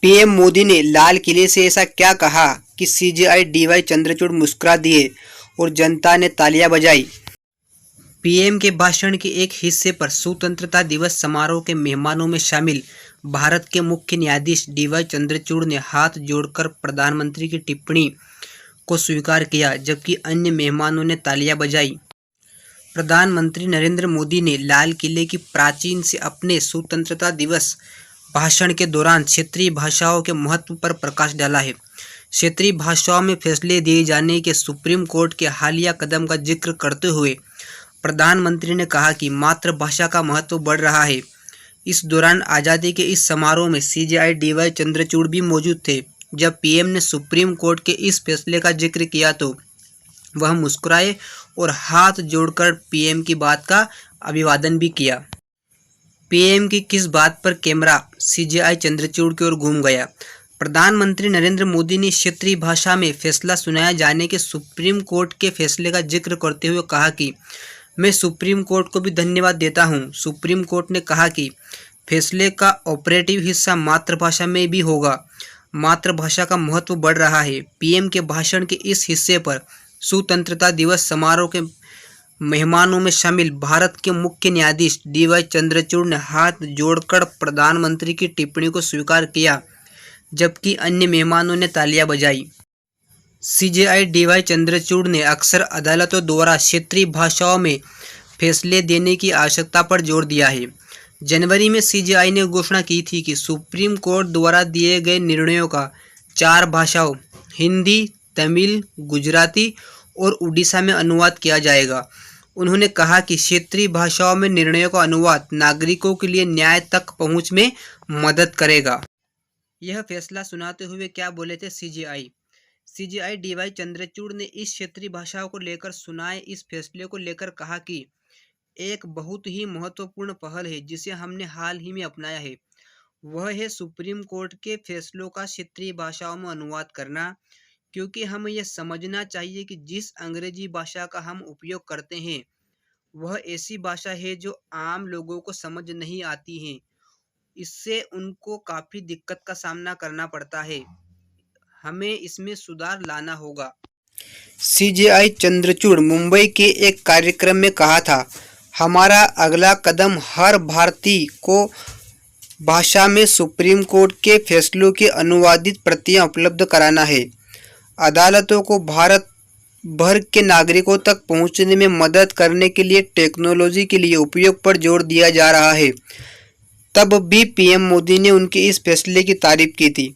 PM Modi ने लाल किले से ऐसा क्या कहा कि सीजेआई डीवाई चंद्रचूड़ मुस्कुरा दिए और जनता ने तालियां बजाई। पीएम के भाषण के एक हिस्से पर स्वतंत्रता दिवस समारोह के मेहमानों में शामिल भारत के मुख्य न्यायाधीश डीवाई चंद्रचूड़ ने हाथ जोड़कर प्रधानमंत्री की टिप्पणी को स्वीकार किया, जबकि अन्य मेहमानों ने तालियां बजाई। प्रधानमंत्री नरेंद्र मोदी ने लाल किले की प्राचीन से अपने स्वतंत्रता दिवस भाषण के दौरान क्षेत्रीय भाषाओं के महत्व पर प्रकाश डाला है। क्षेत्रीय भाषाओं में फैसले दिए जाने के सुप्रीम कोर्ट के हालिया कदम का जिक्र करते हुए प्रधानमंत्री ने कहा कि मातृभाषा का महत्व बढ़ रहा है। इस दौरान आज़ादी के इस समारोह में सीजेआई डीवाई चंद्रचूड़ भी मौजूद थे। जब पीएम ने सुप्रीम कोर्ट के इस फैसले का जिक्र किया तो वह मुस्कुराए और हाथ जोड़कर पीएम की बात का अभिवादन भी किया। पीएम की किस बात पर कैमरा सीजेआई चंद्रचूड़ की ओर घूम गया। प्रधानमंत्री नरेंद्र मोदी ने क्षेत्रीय भाषा में फैसला सुनाए जाने के सुप्रीम कोर्ट के फैसले का जिक्र करते हुए कहा कि मैं सुप्रीम कोर्ट को भी धन्यवाद देता हूं। सुप्रीम कोर्ट ने कहा कि फैसले का ऑपरेटिव हिस्सा मातृभाषा में भी होगा। मातृभाषा का महत्व बढ़ रहा है। पीएम के भाषण के इस हिस्से पर स्वतंत्रता दिवस समारोह के मेहमानों में शामिल भारत के मुख्य न्यायाधीश डीवाई चंद्रचूड़ ने हाथ जोड़कर प्रधानमंत्री की टिप्पणी को स्वीकार किया, जबकि अन्य मेहमानों ने तालियां बजाई। सीजेआई डीवाई चंद्रचूड़ ने अक्सर अदालतों द्वारा क्षेत्रीय भाषाओं में फैसले देने की आवश्यकता पर जोर दिया है। जनवरी में सीजेआई ने घोषणा की थी कि सुप्रीम कोर्ट द्वारा दिए गए निर्णयों का 4 भाषाओं हिंदी, तमिल, गुजराती और उड़ीसा में अनुवाद किया जाएगा। उन्होंने कहा कि क्षेत्रीय भाषाओं में निर्णयों का अनुवाद नागरिकों के लिए न्याय तक पहुंच में मदद करेगा। यह फैसला सुनाते हुए क्या बोले थे सीजेआई डीवाई चंद्रचूड़ ने इस क्षेत्रीय भाषाओं को लेकर सुनाए इस फैसले को लेकर कहा कि एक बहुत ही महत्वपूर्ण पहल है जिसे हमने हाल ही में अपनाया है। वह है सुप्रीम कोर्ट के फैसलों का क्षेत्रीय भाषाओं में अनुवाद करना, क्योंकि हमें यह समझना चाहिए कि जिस अंग्रेजी भाषा का हम उपयोग करते हैं वह ऐसी भाषा है जो आम लोगों को समझ नहीं आती है। इससे उनको काफ़ी दिक्कत का सामना करना पड़ता है। हमें इसमें सुधार लाना होगा। सीजेआई चंद्रचूड़ मुंबई के एक कार्यक्रम में कहा था, हमारा अगला कदम हर भारतीय को भाषा में सुप्रीम कोर्ट के फैसलों की अनुवादित प्रतियां उपलब्ध कराना है। अदालतों को भारत भर के नागरिकों तक पहुंचने में मदद करने के लिए टेक्नोलॉजी के लिए उपयोग पर जोर दिया जा रहा है। तब भी पीएम मोदी ने उनके इस फैसले की तारीफ की थी।